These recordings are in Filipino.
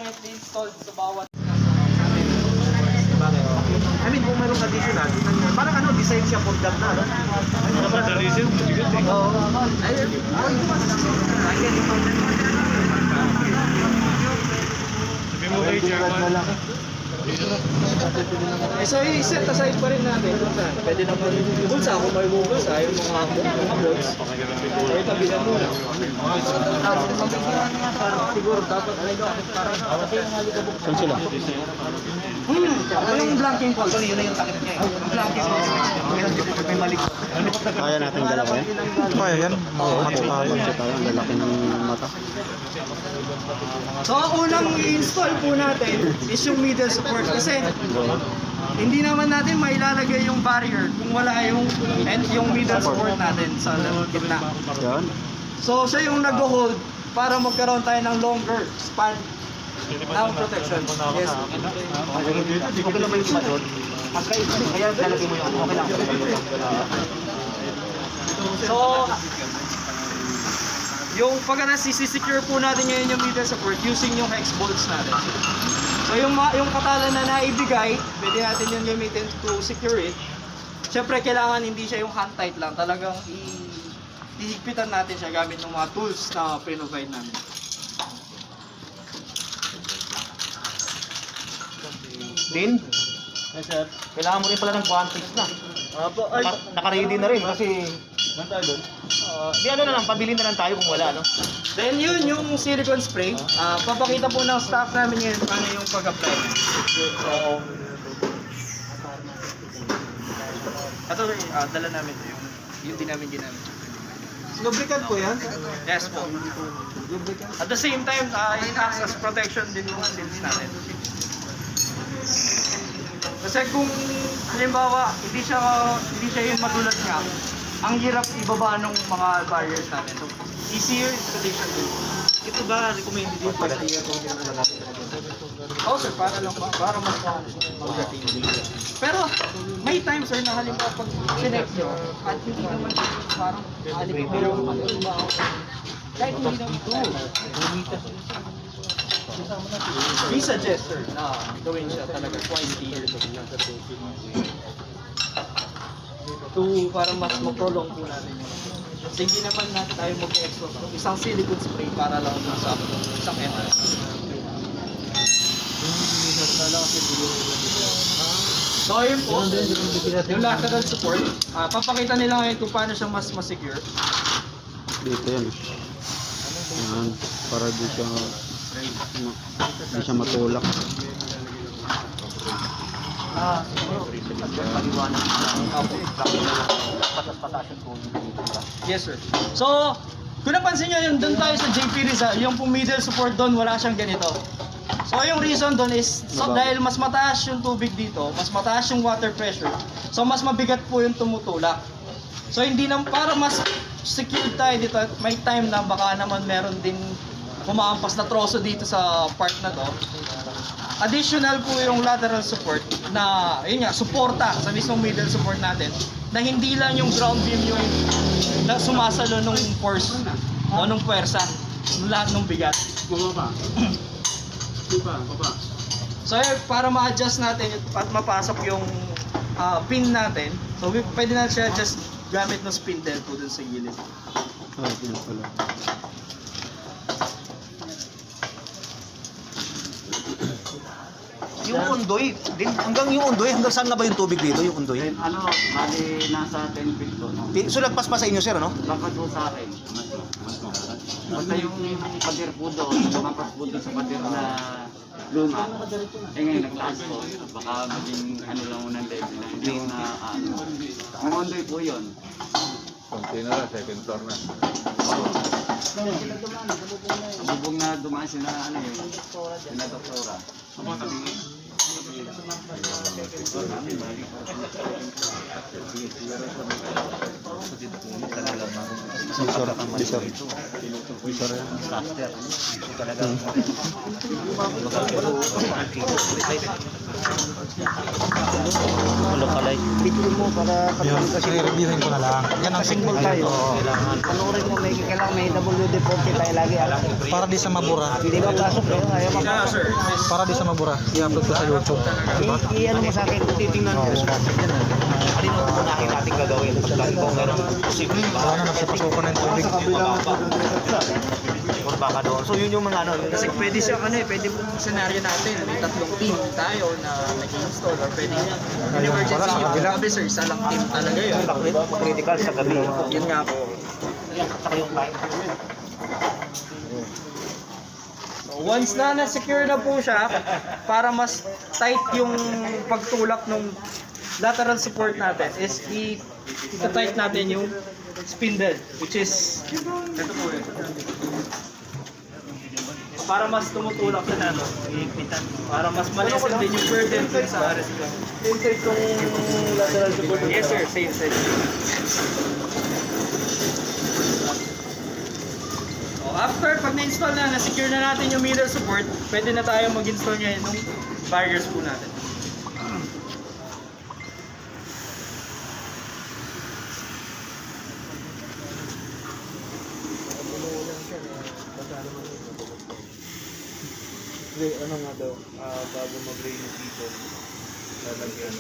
permanently installed sa bawat I mean, kung mayroong additional, parang ano, design siya for that na, no? Ano ba, dalisin? Oo. Ayun. Sabi mo kay Chairman. so i-set aside pa rin natin. Pwede naman bulsa kung may bulsa, yung mga bolts. Ay, tabi na muna. Siguro dapat parang saan sila? Ano yung blanking pole? Yun na yung takip niya. Yung blanking pole. May mali. Kaya natin dalawa yan? Kaya yan. Oo, Mata tayo, ang lalaki ng mata. So ang unang i-install po natin is yung middle support kasi hindi naman natin mailalagay yung barrier kung wala yung middle support natin sa gitna. Yan. So siya yung nag-hold para magkaroon tayo ng longer span ng protection. Yes. Okay lang ba yung iba doon? Kaya lalagay mo yung okay lang. So yung pagka nasisecure po natin ngayon yung middle support using yung hex bolts natin. So yung katalan na naibigay, pwede natin yung gamitin to secure it. Siyempre kailangan hindi siya yung hand tight lang, talagang ihigpitan natin siya gamit ng mga tools na provide namin. Din? Yes, sir. Kailangan mo rin pala ng quantities na. Naka-ready na rin kasi di ano na lang, pabili na lang tayo kung wala, no? Then yun, yung silicone spray, papakita po ng staff namin ngayon paano yung pag-apply. Ito, dala namin ito, yung din namin ginamit. Lubricant po yan? Yes po. At the same time, it acts as protection din yung seals natin. Kasi kung halimbawa, hindi siya yung matulad niya, ang hirap ibaba ng mga barriers natin. So, easier installation din. Ito ba recommended din pag year kung Oh sir, para lang ba? Para mas magating. Pero may time sir na halimbawa pag connect nyo at hindi naman parang kahit hindi naman we suggest sir na gawin siya talaga twice a year. To para mas mag-prolong po natin yun. Kasi hindi naman natin tayo mag-expose ng isang silicone spray para lang sa isang MR. So yun po, yung lateral support, papakita nila ngayon kung paano siya mas secure. Dito yan. Yan. Para di siya matulak. Yes sir. So, kung napansin nyo yung doon tayo sa JP Rizal, yung pong middle support doon wala siyang ganito. So yung reason doon is dahil mas mataas yung tubig dito, mas mataas yung water pressure. So mas mabigat po yung tumutulak. So hindi na para mas secure tayo dito, may time na baka naman meron din kumaampas na troso dito sa part na to. Additional po yung lateral support na, yun nga, suporta sa mismong middle support natin na hindi lang yung ground beam yung na sumasalo nung force o nung puwersa, lahat ng bigat. Baba. Baba. So para ma-adjust natin at mapasok yung pin natin, so pwede na siya just gamit ng spindle po dun sa gilid. Yun pala. Yung undoy, hanggang saan na ba yung tubig dito, yung undoy? Ano, bali nasa 10 feet to, no? So lagpas pa sa inyo, sir, no? Dapat po sa akin. Basta yung pader po doon, lumapas po doon sa pader na luma. Eh ngayon, nagtaas po. Baka maging ano lang unang level na hindi na ano. Ang ondoy po yun. Konti na lang, second floor na. Bubong na dumaan sila, ano yun, sila doktora. Visor. Visor yan. Ano pala Video mo para I-reviewin ko na lang. Yan ang single tayo. Panoorin mo, kailangan may WD-40 tayo lagi. para di sa mabura. Hindi ba pasok kayo? Ayaw mo. Yeah, sir. Para di sa mabura. I-upload ko sa YouTube. I-ano mo sa akin, titingnan mo. Alin ang unahin natin gagawin? Pagka ikaw meron posible. Wala na napapasukan ng tubig. Or baka doon. So yun yung mga ano. Kasi pwede siya pwede pong scenario natin, may tatlong team tayo na nag-install or pwede emergency gabi sir, isa lang team talaga yun. Critical sa gabi. Yun nga po. Saka yung line. So, once na na-secure na po siya, para mas tight yung pagtulak ng lateral support natin is i-tight natin yung spindle, which is ito po yun. Para mas tumutulak sa ano, para mas malesin din yung burden dun sa resistance. Insert yung lateral support. Yes sir, same set. So, after pag na-install na-secure na natin yung middle support, pwede na tayo mag-install ngayon ng barriers po natin. Ano nga daw, bago mag-rain season, lalagyan.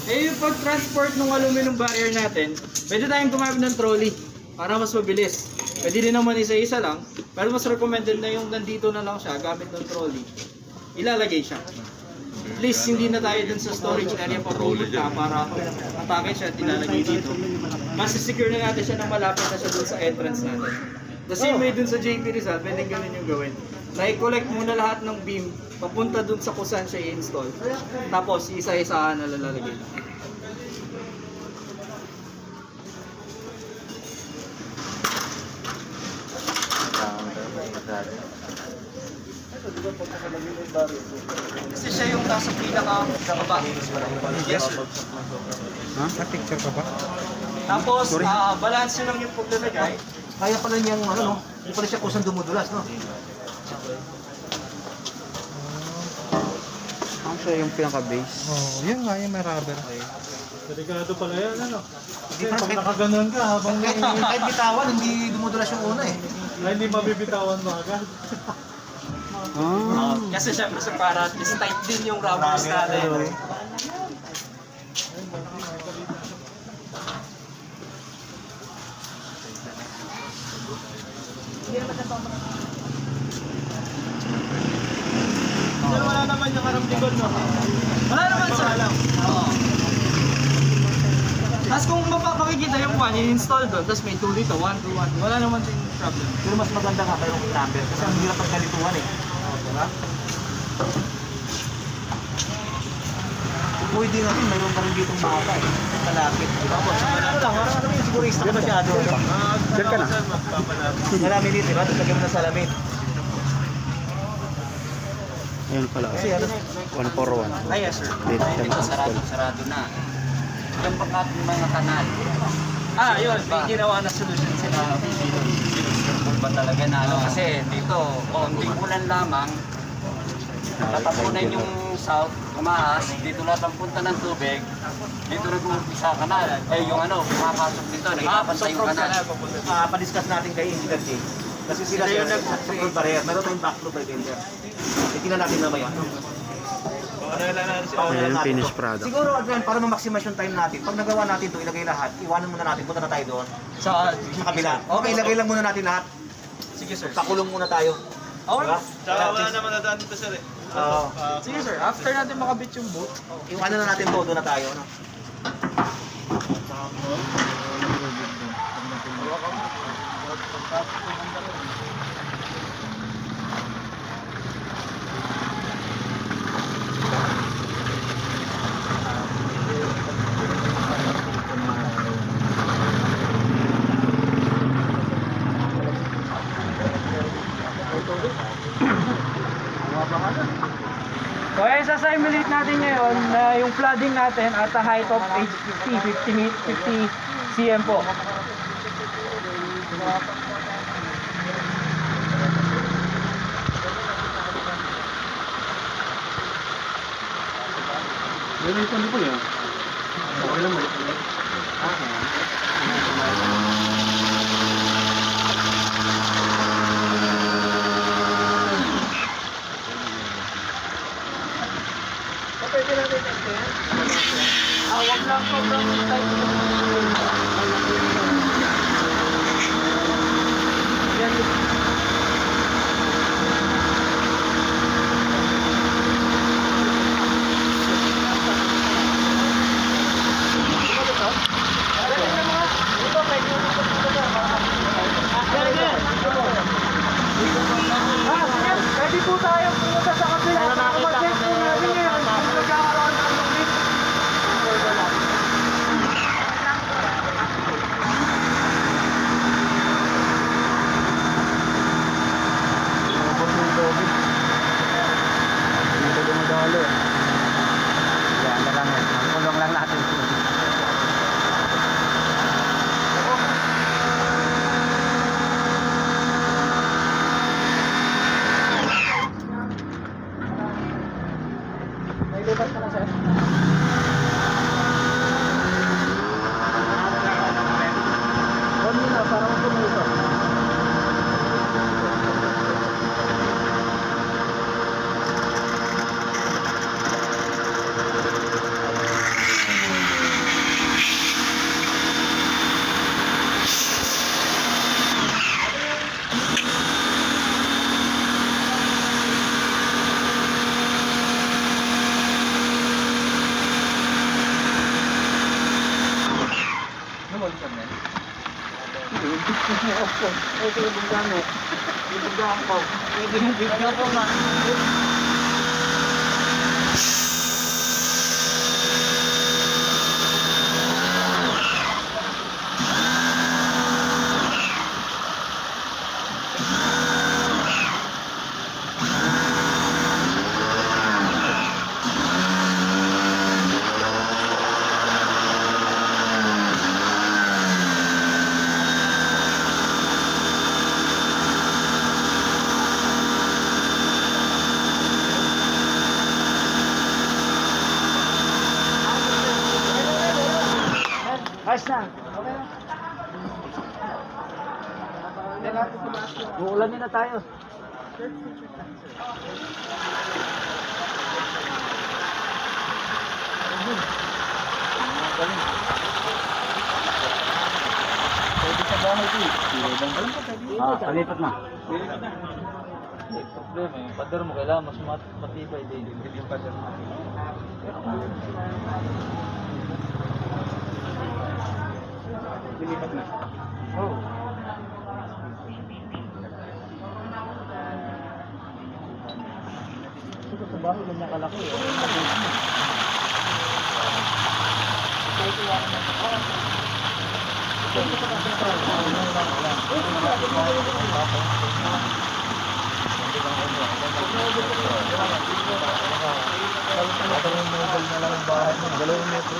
Eh yung pag-transport ng aluminum barrier natin, pwede tayong gumamit ng trolley para mas mabilis. Pwede din naman isa-isa lang, pero mas recommended na yung nandito na lang siya gamit ng trolley. Ilalagay siya. At least hindi na tayo dun sa storage area pa rolled ka para atake siya at ilalagay dito. Mas secure na natin siya nang malapit na siya dun sa entrance natin. The same way dun sa JP Rizal, pwede ganun yung gawin. Na-collect muna lahat ng beam, papunta dun sa kung saan siya i-install. Tapos isa-isahan na lalagay. Kasi siya yung nasa pinaka-baba. Yes sir. Ha? Na-picture ka ba? Tapos, balance nyo lang yung paglalagay. Kaya pala niyang ano, no? Hindi pala siya kusang dumudulas, no? Ang siya yung pinaka-base. Oo, yun nga yung may rubber. Delikado pala yan, ano? Hindi Kasi pa pag nakaganon ka habang kahit bitawan, hindi dumudulas yung una eh. hindi mabibitawan mo agad. Ah. Kasi syempre sa para at least tight din yung rubbers natin. Sir, wala naman yung karamdigon, no? Wala naman, sir. Oo. Tapos kung makikita yung one, i-install doon, tapos may 2 dito, 1 to 1. Wala naman yung problem. Pero mas maganda nga kayo ng number kasi ang hirap pagkalituhan eh. Diba? Pwede nga rin, mayroon pa rin ditong baka eh. Malapit. Tapos, ano lang, ano yung sigurista ka masyado. Diyan ka na. Salamin dito, diba? Tapos lagyan mo ng salamin. Ayun pala. Kasi ano, 141. Ay, yes, sir. Dito siya Ito na-install. sarado na. Yung pagkating mga kanal. Ah, yun. May ginawa na solution sila. Sinusirkul ba talaga na ano? Kasi dito, konting ulan lamang, tatapunan yung south, umaas, dito lahat ang punta ng tubig, dito nag-uumpisa kanal. Eh yung ano, pumapasok dito, nagpapantay yung kanal. Pa-discuss natin kay Engineer J. Kasi sila yung nag-control barrier. Meron tayong backflow by vendor. Tingnan natin mamaya. Ayan yung finished product. Siguro again, para ma-maximize yung time natin, pag nagawa natin ito, ilagay lahat, iwanan muna natin, punta na tayo doon Sa sa kabila. Okay, ilagay lang muna natin lahat. Sige, sir. Pakulong muna tayo. Okay. Diba? Tsaka wala naman nadaan dito sir eh. Oo. Sige, sir. After natin makabit yung boot, Iwanan na natin to, doon na tayo. No? So isa-simulate natin ngayon na yung flooding natin at a height of 50 cm po. Wag lang sobrang tight. Ready po tayo pumunta sa kapila. Mag-test po natin yan. Magkakaroon ng tubig. Kulong lang natin. Nailipat ka na, sir. On muna para magpumuto. Ayos na. Uulan na tayo. Pwede sa bahay ko. Palipat na. Problema, yung pader mo kailangan mas matibay din yung pader mo. Lilipat na. Oh. Ito sa bahay ganyan kalaki. Dalawang metro.